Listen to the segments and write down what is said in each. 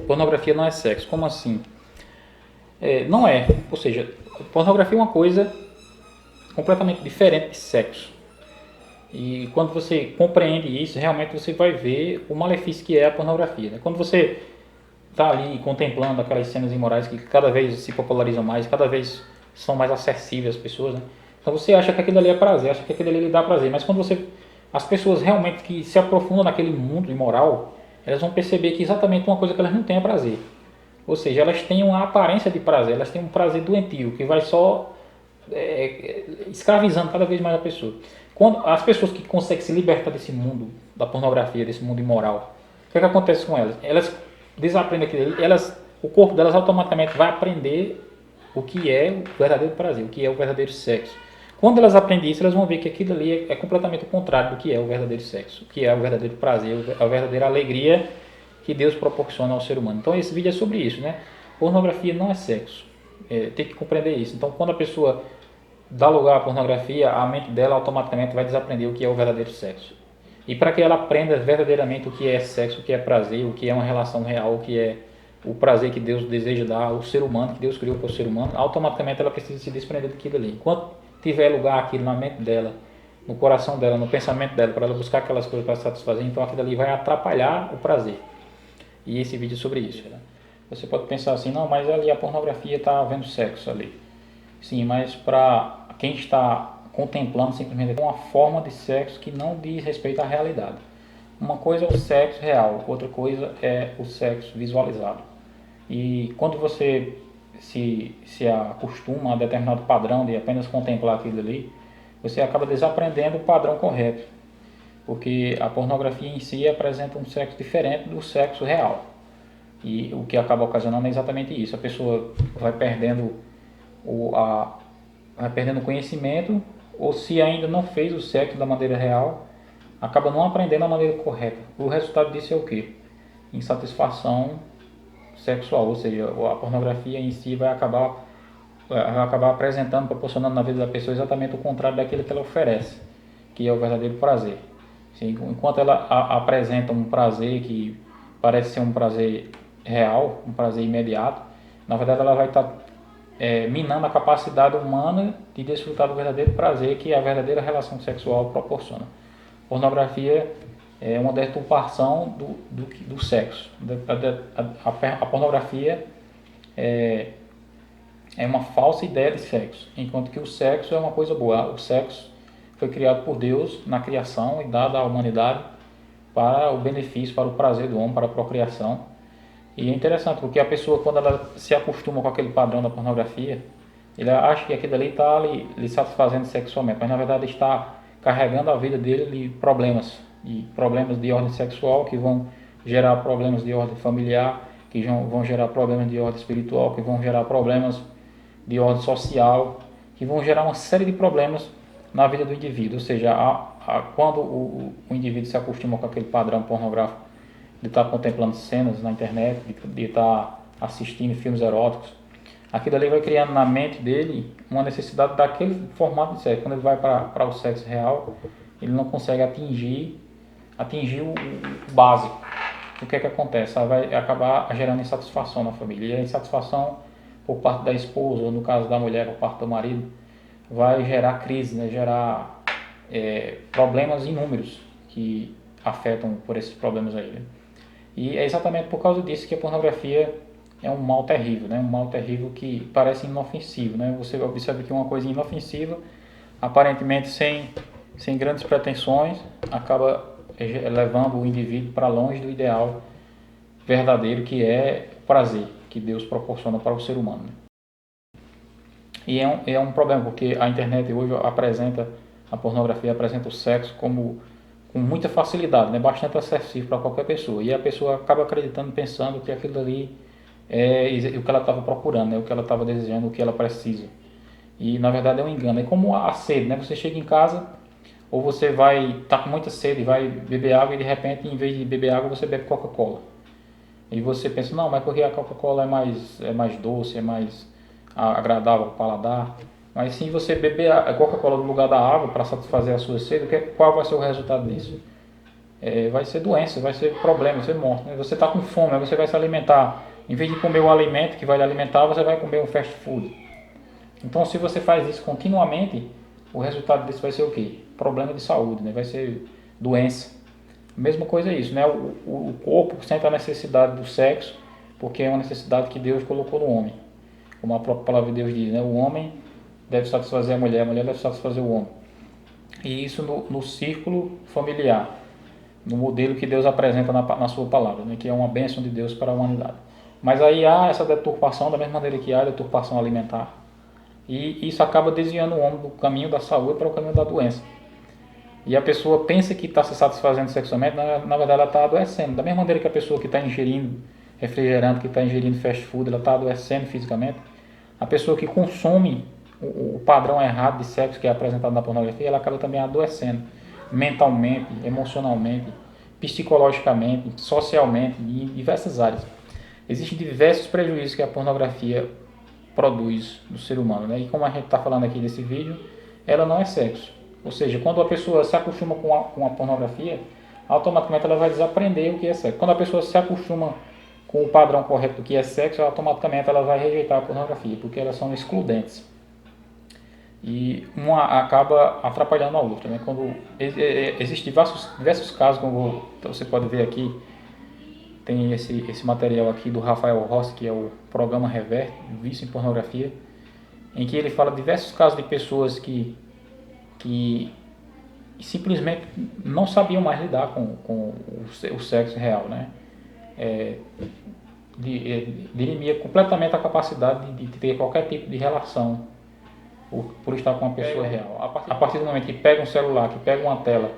Pornografia não é sexo. Como assim? Não é. Ou seja, pornografia é uma coisa completamente diferente de sexo. E quando você compreende isso, realmente você vai ver o malefício que é a pornografia, né? Quando você está ali contemplando aquelas cenas imorais que cada vez se popularizam mais, cada vez são mais acessíveis às pessoas, né? Então você acha que aquilo ali é prazer, acha que aquilo ali lhe dá prazer, mas quando as pessoas realmente que se aprofundam naquele mundo imoral, elas vão perceber que exatamente uma coisa que elas não têm é prazer. Ou seja, elas têm uma aparência de prazer, elas têm um prazer doentio que vai só escravizando cada vez mais a pessoa. Quando as pessoas que conseguem se libertar desse mundo da pornografia, desse mundo imoral, o que acontece com elas? Elas desaprendem aquilo, o corpo delas automaticamente vai aprender o que é o verdadeiro prazer, o que é o verdadeiro sexo. Quando elas aprendem isso, elas vão ver que aquilo ali é completamente o contrário do que é o verdadeiro sexo, o que é o verdadeiro prazer, a verdadeira alegria que Deus proporciona ao ser humano. Então esse vídeo é sobre isso, né? Pornografia não é sexo. Tem que compreender isso. Então quando a pessoa dá lugar à pornografia, a mente dela automaticamente vai desaprender o que é o verdadeiro sexo. E para que ela aprenda verdadeiramente o que é sexo, o que é prazer, o que é uma relação real, o que é o prazer que Deus deseja dar ao ser humano, que Deus criou para o ser humano, automaticamente ela precisa se desprender daquilo ali. Enquanto tiver lugar aquilo na mente dela, no coração dela, no pensamento dela, para ela buscar aquelas coisas para satisfazer, então aquilo ali vai atrapalhar o prazer. E esse vídeo é sobre isso. Né? Você pode pensar assim, não, mas ali a pornografia está havendo sexo ali. Sim, mas para quem está contemplando simplesmente uma forma de sexo que não diz respeito à realidade. Uma coisa é o sexo real, outra coisa é o sexo visualizado. E quando você se acostuma a determinado padrão de apenas contemplar aquilo ali, você acaba desaprendendo o padrão correto. Porque a pornografia em si apresenta um sexo diferente do sexo real. E o que acaba ocasionando é exatamente isso. A pessoa vai perdendo vai perdendo conhecimento, ou se ainda não fez o sexo da maneira real, acaba não aprendendo da maneira correta. O resultado disso é o quê? Insatisfação sexual, ou seja, a pornografia em si vai acabar apresentando, proporcionando na vida da pessoa exatamente o contrário daquilo que ela oferece, que é o verdadeiro prazer. Enquanto ela apresenta um prazer que parece ser um prazer real, um prazer imediato, na verdade ela vai estar minando a capacidade humana de desfrutar do verdadeiro prazer que a verdadeira relação sexual proporciona. Pornografia é uma deturpação do sexo. A pornografia é uma falsa ideia de sexo, enquanto que o sexo é uma coisa boa. O sexo foi criado por Deus na criação e dado à humanidade para o benefício, para o prazer do homem, para a procriação. E é interessante porque a pessoa, quando ela se acostuma com aquele padrão da pornografia, ela acha que aquilo ali está lhe satisfazendo sexualmente, mas na verdade está carregando a vida dele de problemas de ordem sexual que vão gerar problemas de ordem familiar, que vão gerar problemas de ordem espiritual, que vão gerar problemas de ordem social, que vão gerar uma série de problemas na vida do indivíduo. Ou seja, quando o indivíduo se acostuma com aquele padrão pornográfico de estar contemplando cenas na internet, de estar assistindo filmes eróticos, aquilo ali vai criando na mente dele uma necessidade daquele formato de sexo. Quando ele vai para o sexo real, ele não consegue atingir o básico. O que é que acontece? Ela vai acabar gerando insatisfação na família. E a insatisfação por parte da esposa, ou no caso da mulher, por parte do marido, vai gerar crise, né? Gerar problemas inúmeros que afetam por esses problemas aí. Né? E é exatamente por causa disso que a pornografia é um mal terrível, né? Um mal terrível que parece inofensivo, né? Você observa que uma coisa inofensiva, aparentemente sem grandes pretensões, acaba levando o indivíduo para longe do ideal verdadeiro que é o prazer que Deus proporciona para o ser humano. E é um problema porque a internet hoje apresenta a pornografia, apresenta o sexo com muita facilidade, né? Bastante acessível para qualquer pessoa. E a pessoa acaba acreditando, pensando que aquilo ali é o que ela estava procurando, né? O que ela estava desejando, o que ela precisa. E na verdade é um engano. É como a sede, né? Você chega em casa ou você vai estar com muita sede e vai beber água e de repente, em vez de beber água, você bebe Coca-Cola. E você pensa, não, mas porque a Coca-Cola é mais doce, é mais agradável ao paladar. Mas se você beber a Coca-Cola no lugar da água para satisfazer a sua sede, qual vai ser o resultado disso? vai ser doença, vai ser problema, vai ser morte. Né? Você está com fome, aí você vai se alimentar. Em vez de comer o alimento que vai lhe alimentar, você vai comer um fast food. Então, se você faz isso continuamente, o resultado disso vai ser o quê? Problema de saúde, né? Vai ser doença. Mesma coisa é isso, né? O corpo sente a necessidade do sexo, porque é uma necessidade que Deus colocou no homem. Como a própria palavra de Deus diz, né? O homem deve satisfazer a mulher deve satisfazer o homem. E isso no círculo familiar, no modelo que Deus apresenta na sua palavra, né? Que é uma bênção de Deus para a humanidade. Mas aí há essa deturpação, da mesma maneira que há a deturpação alimentar. E isso acaba desviando o homem do caminho da saúde para o caminho da doença. E a pessoa pensa que está se satisfazendo sexualmente, na verdade ela está adoecendo. Da mesma maneira que a pessoa que está ingerindo refrigerante, que está ingerindo fast food, ela está adoecendo fisicamente. A pessoa que consome o padrão errado de sexo que é apresentado na pornografia, ela acaba também adoecendo mentalmente, emocionalmente, psicologicamente, socialmente, em diversas áreas. Existem diversos prejuízos que a pornografia produz no ser humano, né? E como a gente está falando aqui nesse vídeo, ela não é sexo. Ou seja, quando a pessoa se acostuma com a pornografia, automaticamente ela vai desaprender o que é sexo. Quando a pessoa se acostuma com o padrão correto do que é sexo, automaticamente ela vai rejeitar a pornografia, porque elas são excludentes. E uma acaba atrapalhando a outra, né? Quando existem diversos casos, como você pode ver aqui, tem esse material aqui do Rafael Rossi, que é o programa Reverte, Vício em Pornografia, em que ele fala de diversos casos de pessoas que simplesmente não sabiam mais lidar com o sexo real, né? Dirimia completamente a capacidade de ter qualquer tipo de relação por estar com uma pessoa real. A partir do momento que pega um celular, que pega uma tela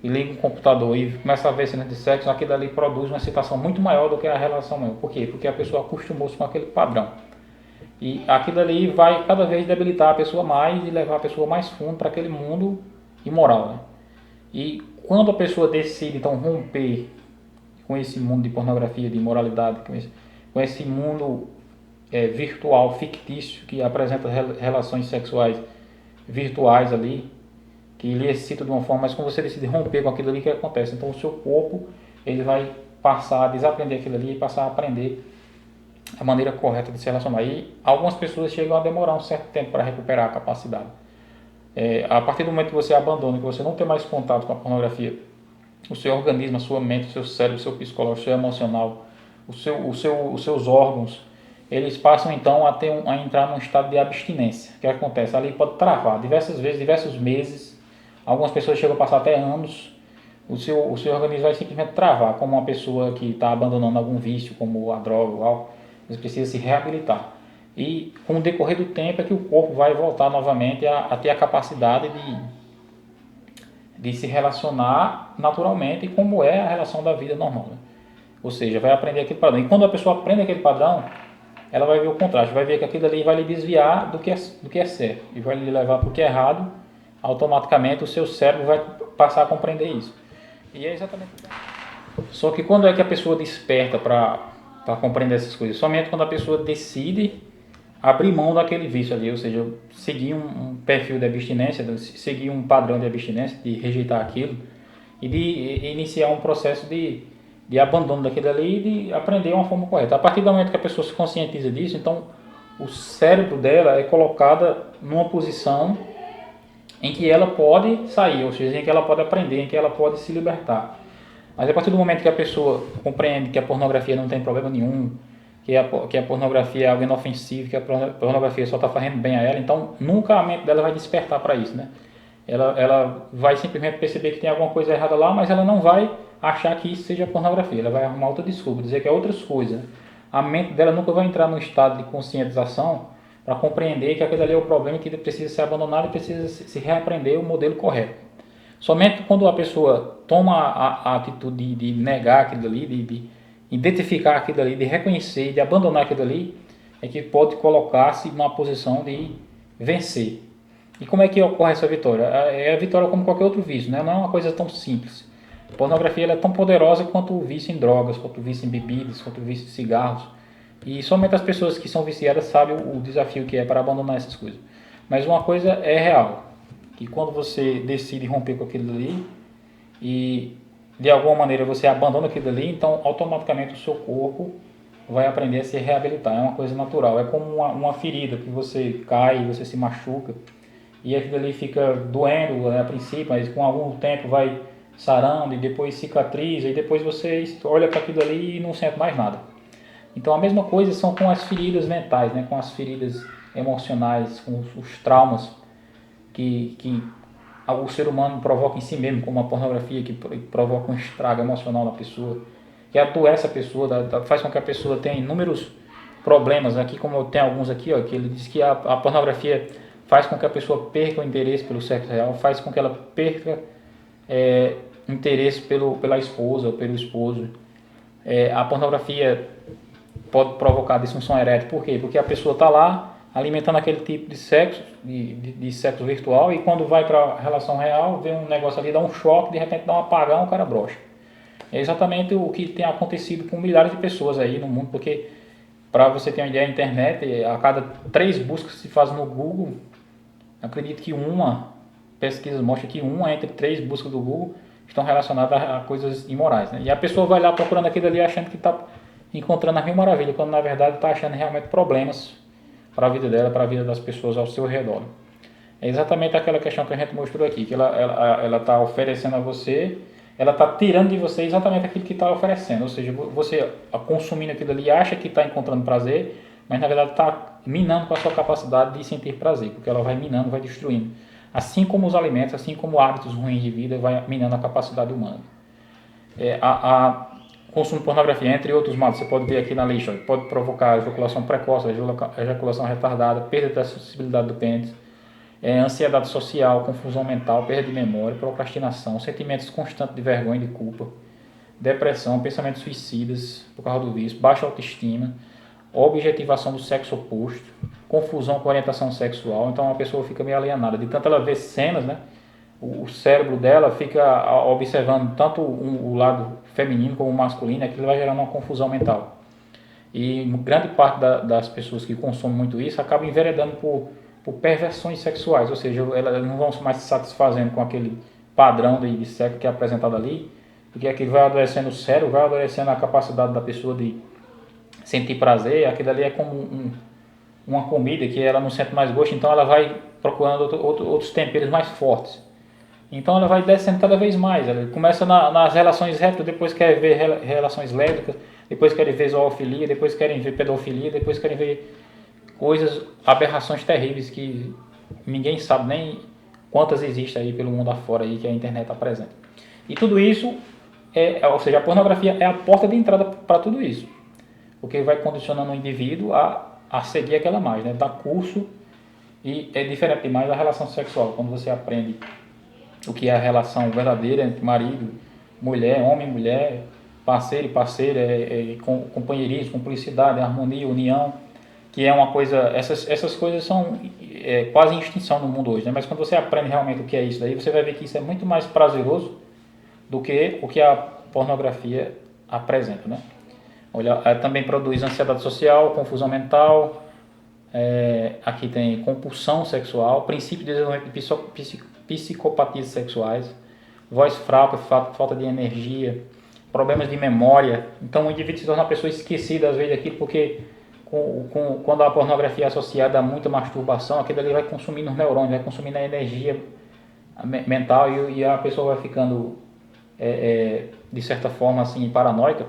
e liga um computador e começa a ver cenas de sexo, aquilo ali produz uma excitação muito maior do que a relação mesmo. Por quê? Porque a pessoa acostumou-se com aquele padrão. E aquilo ali vai cada vez debilitar a pessoa mais e levar a pessoa mais fundo para aquele mundo imoral, né? E quando a pessoa decide então romper com esse mundo de pornografia, de imoralidade, com esse mundo virtual, fictício, que apresenta relações sexuais virtuais ali, que lhe excita de uma forma, mas quando você decide romper com aquilo ali, o que acontece? Então o seu corpo ele vai passar a desaprender aquilo ali e passar a aprender a maneira correta de se relacionar. E algumas pessoas chegam a demorar um certo tempo para recuperar a capacidade. A partir do momento que você abandona, que você não tem mais contato com a pornografia, o seu organismo, a sua mente, o seu cérebro, o seu psicológico, o seu emocional, os seus órgãos, eles passam então a entrar num estado de abstinência. O que acontece? Ali pode travar diversas vezes, diversos meses, algumas pessoas chegam a passar até anos, o seu organismo vai simplesmente travar, como uma pessoa que está abandonando algum vício, como a droga ou algo, você precisa se reabilitar. E com o decorrer do tempo é que o corpo vai voltar novamente a ter a capacidade de se relacionar naturalmente, como é a relação da vida normal, né? Ou seja, vai aprender aquele padrão. E quando a pessoa aprende aquele padrão, ela vai ver o contraste, vai ver que aquilo ali vai lhe desviar do que é certo e vai lhe levar para o que é errado. Automaticamente o seu cérebro vai passar a compreender isso. E é exatamente isso. Só que quando é que a pessoa desperta para compreender essas coisas? Somente quando a pessoa decide abrir mão daquele vício ali, ou seja, seguir um perfil de abstinência, seguir um padrão de abstinência, de rejeitar aquilo e de iniciar um processo de abandono daquilo ali e de aprender uma forma correta. A partir do momento que a pessoa se conscientiza disso, então o cérebro dela é colocada numa posição em que ela pode sair, ou seja, em que ela pode aprender, em que ela pode se libertar. Mas a partir do momento que a pessoa compreende que a pornografia não tem problema nenhum, que a pornografia é algo inofensivo, que a pornografia só está fazendo bem a ela, então nunca a mente dela vai despertar para isso, né? Ela vai simplesmente perceber que tem alguma coisa errada lá, mas ela não vai achar que isso seja pornografia, ela vai arrumar outra desculpa, dizer que é outras coisas. A mente dela nunca vai entrar no estado de conscientização para compreender que aquele ali é o problema que precisa ser abandonado e precisa se reaprender o modelo correto. Somente quando a pessoa toma a atitude de negar aquilo ali, de identificar aquilo ali, de reconhecer, de abandonar aquilo ali, é que pode colocar-se numa posição de vencer. E como é que ocorre essa vitória? É a vitória como qualquer outro vício, né? Não é uma coisa tão simples. A pornografia ela é tão poderosa quanto o vício em drogas, quanto o vício em bebidas, quanto o vício de cigarros. E somente as pessoas que são viciadas sabem o desafio que é para abandonar essas coisas. Mas uma coisa é real, que quando você decide romper com aquilo ali e de alguma maneira você abandona aquilo ali, então automaticamente o seu corpo vai aprender a se reabilitar. É uma coisa natural. É como uma ferida que você cai, você se machuca e aquilo ali fica doendo, né, a princípio, mas com algum tempo vai sarando e depois cicatriza e depois você olha para aquilo ali e não sente mais nada. Então a mesma coisa são com as feridas mentais, né, com as feridas emocionais, com os traumas que o ser humano provoca em si mesmo, como a pornografia que provoca um estrago emocional na pessoa, que adoece a pessoa, faz com que a pessoa tenha inúmeros problemas. Aqui, como eu tenho alguns aqui, ó, que ele diz que a pornografia faz com que a pessoa perca o interesse pelo sexo real, faz com que ela perca interesse pela esposa ou pelo esposo. A pornografia pode provocar disfunção erétil. Por quê? Porque a pessoa está lá alimentando aquele tipo de sexo, de sexo virtual, e quando vai para a relação real, vê um negócio ali, dá um choque, de repente dá um apagão, o cara brocha. É exatamente o que tem acontecido com milhares de pessoas aí no mundo, porque, para você ter uma ideia, a internet, a cada 3 buscas que se faz no Google, acredito que pesquisas mostram que uma entre 3 buscas do Google estão relacionadas a coisas imorais, né? E a pessoa vai lá procurando aquilo ali achando que está encontrando a mil maravilha, quando na verdade está achando realmente problemas para a vida dela, para a vida das pessoas ao seu redor. É exatamente aquela questão que a gente mostrou aqui, que ela está oferecendo a você, ela está tirando de você exatamente aquilo que está oferecendo, ou seja, você consumindo aquilo ali acha que está encontrando prazer, mas na verdade está minando com a sua capacidade de sentir prazer, porque ela vai minando, vai destruindo. Assim como os alimentos, assim como hábitos ruins de vida, vai minando a capacidade humana. Consumo de pornografia, entre outros males, você pode ver aqui na lista, pode provocar ejaculação precoce, ejaculação retardada, perda da sensibilidade do pênis, ansiedade social, confusão mental, perda de memória, procrastinação, sentimentos constantes de vergonha e de culpa, depressão, pensamentos suicidas por causa do vício, baixa autoestima, objetivação do sexo oposto, confusão com orientação sexual. Então a pessoa fica meio alienada, de tanto ela ver cenas, né? O cérebro dela fica observando tanto o lado feminino como o masculino, aquilo vai gerando uma confusão mental. E grande parte das pessoas que consomem muito isso acabam enveredando por perversões sexuais, ou seja, elas não vão mais se satisfazendo com aquele padrão de sexo que é apresentado ali, porque aquilo vai adoecendo o cérebro, vai adoecendo a capacidade da pessoa de sentir prazer. Aquilo ali é como uma comida que ela não sente mais gosto, então ela vai procurando outros temperos mais fortes. Então ela vai descendo cada vez mais. Ela começa nas relações héteros, depois quer ver relações lésbicas, depois querem ver zoofilia, depois querem ver pedofilia, depois querem ver coisas, aberrações terríveis que ninguém sabe nem quantas existem aí pelo mundo afora aí que a internet apresenta. E tudo isso, ou seja, a pornografia é a porta de entrada para tudo isso, porque vai condicionando o indivíduo a seguir aquela imagem, né? Dar curso. E é diferente demais da relação sexual, quando você aprende o que é a relação verdadeira entre marido, mulher, homem e mulher, parceiro e parceira, companheirismo, cumplicidade, harmonia, união, que é uma coisa, essas coisas são quase em extinção no mundo hoje, né? Mas quando você aprende realmente o que é isso daí, você vai ver que isso é muito mais prazeroso do que o que a pornografia apresenta, né? Olha, também produz ansiedade social, confusão mental, aqui tem compulsão sexual, princípio de desenvolvimento de psicopatias sexuais, voz fraca, falta de energia, problemas de memória. Então o indivíduo se torna uma pessoa esquecida às vezes daquilo, porque quando a pornografia é associada a muita masturbação, aquilo ali vai consumindo os neurônios, vai consumindo a energia mental, e a pessoa vai ficando de certa forma assim paranoica,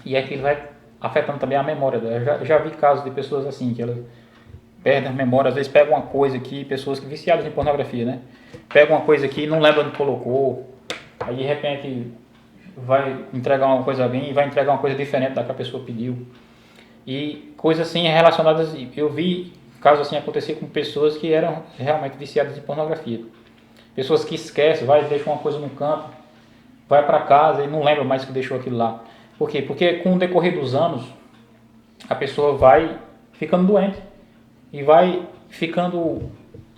e aquilo vai afetando também a memória dela. Eu já vi casos de pessoas assim, que elas perdem a memória, às vezes pegam uma coisa aqui, pessoas que viciadas em pornografia, né? Pegam uma coisa aqui e não lembram onde colocou, aí de repente vai entregar uma coisa bem e vai entregar uma coisa diferente da que a pessoa pediu. E coisas assim relacionadas, eu vi casos assim acontecer com pessoas que eram realmente viciadas em pornografia. Pessoas que esquecem, deixam uma coisa no canto, vai para casa e não lembra mais que deixou aquilo lá. Por quê? Porque com o decorrer dos anos, a pessoa vai ficando doente e vai ficando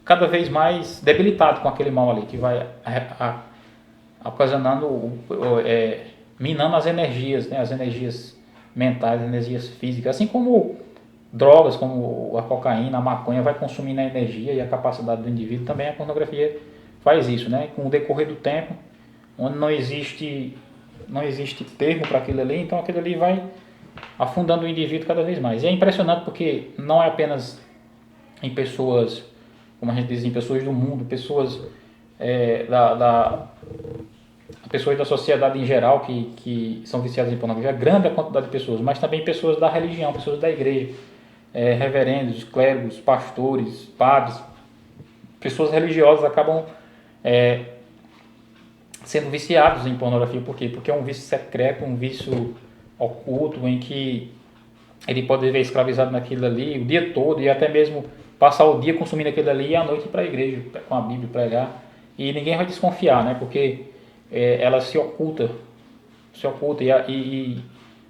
cada vez mais debilitado com aquele mal ali, que vai ocasionando, minando as energias, né? As energias mentais, as energias físicas, assim como drogas, como a cocaína, a maconha, vai consumindo a energia e a capacidade do indivíduo. Também a pornografia faz isso, né? Com o decorrer do tempo, onde não existe termo para aquilo ali, então aquilo ali vai afundando o indivíduo cada vez mais. E é impressionante porque não é apenas em pessoas, como a gente diz, em pessoas do mundo, pessoas pessoas da sociedade em geral que são viciadas em pornografia, grande a quantidade de pessoas, mas também pessoas da religião, pessoas da igreja, reverendos, clérigos, pastores, padres, pessoas religiosas acabam sendo viciados em pornografia. Por quê? Porque é um vício secreto, um vício oculto, em que ele pode viver escravizado naquilo ali o dia todo e até mesmo passar o dia consumindo aquilo ali e à noite ir para a igreja com a Bíblia pregar. E ninguém vai desconfiar, né? Porque ela se oculta e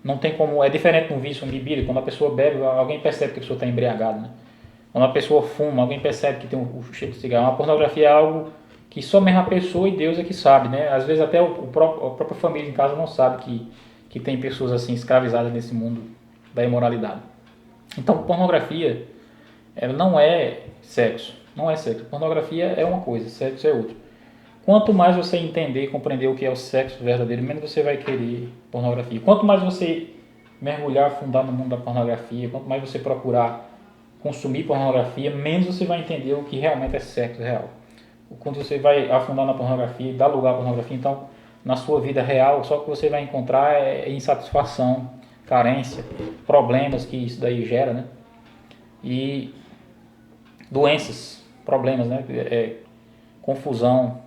não tem como. É diferente de um vício, um bebida. Quando a pessoa bebe, alguém percebe que a pessoa está embriagada, né? Quando a pessoa fuma, alguém percebe que tem o cheiro de cigarro. A pornografia é algo que só mesmo a pessoa e Deus é que sabe, né? Às vezes até a própria família em casa não sabe que tem pessoas assim escravizadas nesse mundo da imoralidade. Então, pornografia, ela não é sexo, não é sexo. Pornografia é uma coisa, sexo é outra. Quanto mais você entender e compreender o que é o sexo verdadeiro, menos você vai querer pornografia. Quanto mais você mergulhar, afundar no mundo da pornografia, quanto mais você procurar consumir pornografia, menos você vai entender o que realmente é sexo real. Quando você vai afundar na pornografia e dar lugar à pornografia, então, na sua vida real, só o que você vai encontrar é insatisfação, carência, problemas que isso daí gera, né? E doenças, problemas, né? Confusão.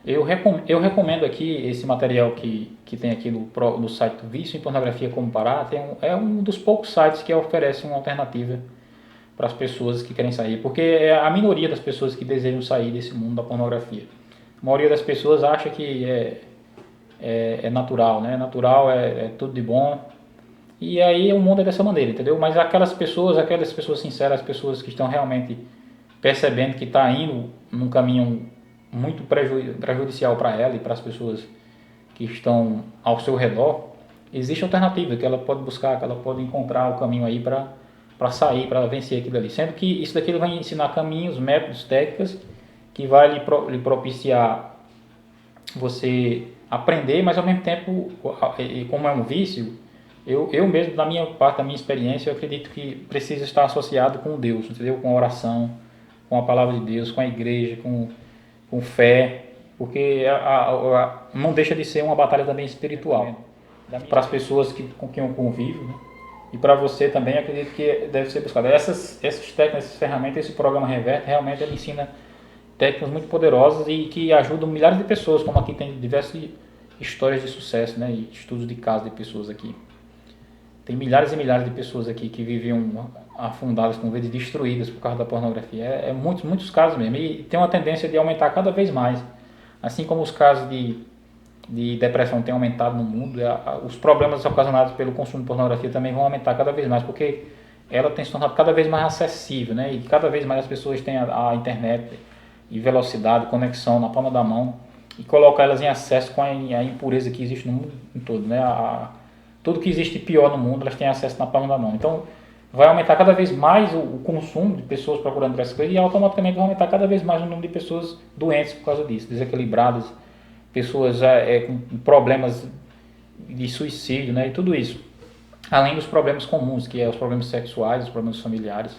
Eu recomendo aqui esse material que tem aqui no site do Vício em Pornografia Como Parar. É um dos poucos sites que oferece uma alternativa para as pessoas que querem sair, porque é a minoria das pessoas que desejam sair desse mundo da pornografia. A maioria das pessoas acha que é natural, né? Natural é tudo de bom. E aí o mundo é dessa maneira, entendeu? Mas aquelas pessoas sinceras, as pessoas que estão realmente percebendo que está indo num caminho muito prejudicial para ela e para as pessoas que estão ao seu redor, existe alternativa que ela pode buscar, que ela pode encontrar o caminho aí para sair, para vencer aquilo ali. Sendo que isso daqui ele vai ensinar caminhos, métodos, técnicas que vai lhe propiciar você aprender, mas ao mesmo tempo, como é um vício, eu mesmo, da minha parte, da minha experiência, eu acredito que precisa estar associado com Deus, entendeu? Com a oração, com a palavra de Deus, com a igreja, com fé, porque não deixa de ser uma batalha também espiritual para as pessoas com quem eu convivo, né? E para você também, acredito que deve ser buscado. Essas técnicas, essas ferramentas, esse programa Reverte, realmente ele ensina técnicas muito poderosas e que ajudam milhares de pessoas, como aqui tem diversas histórias de sucesso, né? E estudos de casos de pessoas aqui. Tem milhares e milhares de pessoas aqui que viviam afundadas, com vidas destruídas por causa da pornografia. Muitos casos mesmo. E tem uma tendência de aumentar cada vez mais. Assim como os casos de depressão têm aumentado no mundo, os problemas ocasionados pelo consumo de pornografia também vão aumentar cada vez mais, porque ela tem se tornado cada vez mais acessível, né? E cada vez mais as pessoas têm a internet e velocidade, conexão na palma da mão e colocar elas em acesso com a impureza que existe no mundo todo, né? Tudo que existe pior no mundo, elas têm acesso na palma da mão. Então, vai aumentar cada vez mais o consumo de pessoas procurando por essas coisas e automaticamente vai aumentar cada vez mais o número de pessoas doentes por causa disso, desequilibradas, pessoas com problemas de suicídio, né? E tudo isso. Além dos problemas comuns, que é os problemas sexuais, os problemas familiares.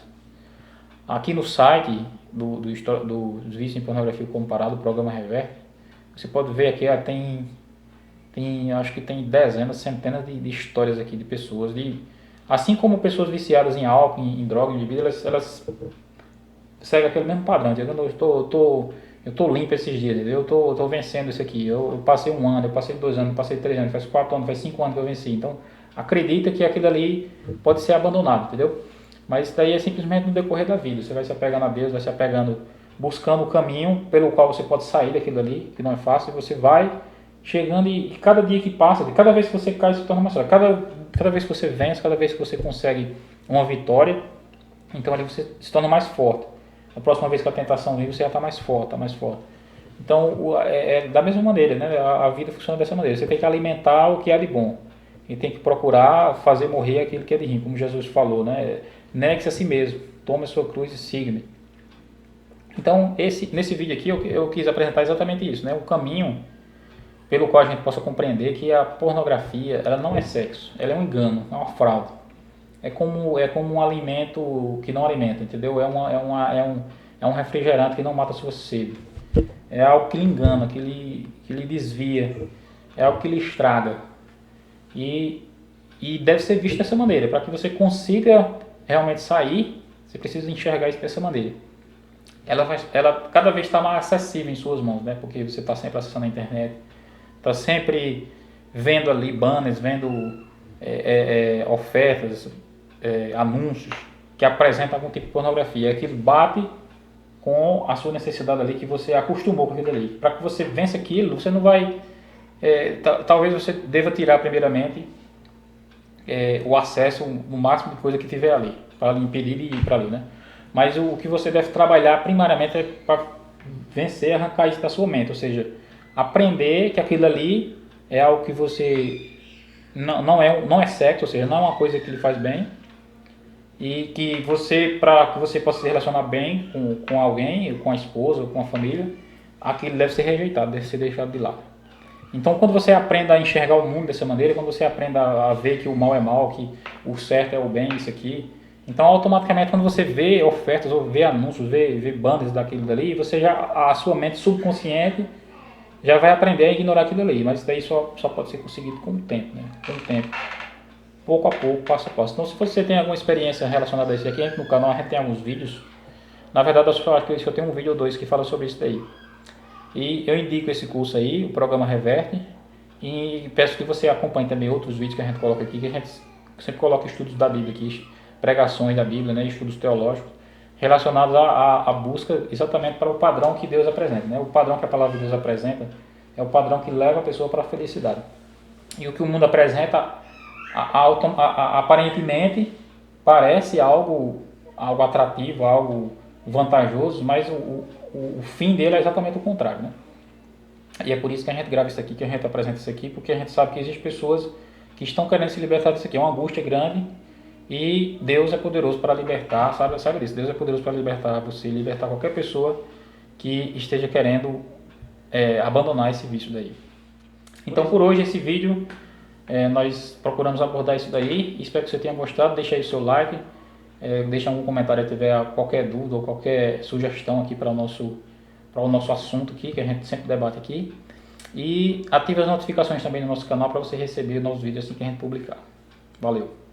Aqui no site do Vício em Pornografia Comparado, o programa Reverte, você pode ver aqui, acho que tem dezenas, centenas de histórias aqui de pessoas, assim como pessoas viciadas em álcool, em droga, em bebida, elas seguem aquele mesmo padrão. Eu tô limpo esses dias, eu tô vencendo isso aqui. Eu passei 1 ano, eu passei 2 anos, eu passei 3 anos, faz 4 anos, faz 5 anos que eu venci. Então, acredita que aquilo ali pode ser abandonado, entendeu? Mas isso daí é simplesmente no decorrer da vida. Você vai se apegando a Deus, vai se apegando, buscando o caminho pelo qual você pode sair daquilo ali, que não é fácil, e você vai chegando e cada dia que passa, cada vez que você cai, se torna mais forte. Cada vez que você vence, cada vez que você consegue uma vitória, então ali você se torna mais forte. A próxima vez que a tentação vir, você já está mais forte, está mais forte. Então, da mesma maneira, né? A vida funciona dessa maneira. Você tem que alimentar o que é de bom. E tem que procurar fazer morrer aquilo que é de ruim, como Jesus falou, né? Negue-se a si mesmo, tome a sua cruz e siga-me. Então, nesse vídeo aqui, eu quis apresentar exatamente isso, né? O caminho pelo qual a gente possa compreender que a pornografia, ela não é sexo, ela é um engano, é uma fraude. É como um alimento que não alimenta, entendeu? É um refrigerante que não mata a sua sede. É algo que lhe engana, que lhe desvia, é algo que lhe estraga. E, e deve ser visto dessa maneira. Para que você consiga realmente sair, você precisa enxergar isso dessa maneira. Ela cada vez está mais acessível em suas mãos, né? Porque você está sempre acessando a internet, está sempre vendo ali banners, vendo ofertas, anúncios que apresentam algum tipo de pornografia. Aquilo bate com a sua necessidade ali, que você acostumou com aquilo ali. Para que você vença aquilo, você não vai... talvez você deva tirar primeiramente o acesso, o máximo de coisa que tiver ali, para impedir de ir para ali, né? Mas o que você deve trabalhar primariamente é para vencer, arrancar isso da sua mente, ou seja, aprender que aquilo ali é algo que você não é sexo, ou seja, não é uma coisa que lhe faz bem, e que você, para que você possa se relacionar bem com alguém, com a esposa, com a família, aquilo deve ser rejeitado, deve ser deixado de lado. Então, quando você aprenda a enxergar o mundo dessa maneira, quando você aprenda a ver que o mal é mal, que o certo é o bem, isso aqui, então automaticamente quando você vê ofertas ou vê anúncios, vê banners daquilo dali, você já, a sua mente subconsciente já vai aprender a ignorar aquilo ali, mas isso daí só pode ser conseguido com o tempo, né? Com o tempo, pouco a pouco, passo a passo. Então, se você tem alguma experiência relacionada a isso aqui, no canal a gente tem alguns vídeos. Na verdade, eu acho que eu tenho um vídeo ou dois que fala sobre isso daí. E eu indico esse curso aí, o programa Reverte, e peço que você acompanhe também outros vídeos que a gente coloca aqui, que a gente sempre coloca estudos da Bíblia aqui, pregações da Bíblia, né, estudos teológicos, relacionados à busca exatamente para o padrão que Deus apresenta. Né? O padrão que a palavra de Deus apresenta é o padrão que leva a pessoa para a felicidade. E o que o mundo apresenta, aparentemente, parece algo atrativo, algo vantajoso, mas o fim dele é exatamente o contrário, né? E é por isso que a gente grava isso aqui, que a gente apresenta isso aqui, porque a gente sabe que existem pessoas que estão querendo se libertar disso aqui. É uma angústia grande e Deus é poderoso para libertar, sabe disso? Deus é poderoso para libertar você, libertar qualquer pessoa que esteja querendo abandonar esse vício daí. Então, por hoje, esse vídeo, nós procuramos abordar isso daí. Espero que você tenha gostado. Deixa aí o seu like. Deixa algum comentário se tiver qualquer dúvida ou qualquer sugestão aqui para o nosso assunto aqui, que a gente sempre debate aqui. E ative as notificações também no nosso canal para você receber novos vídeos assim que a gente publicar. Valeu!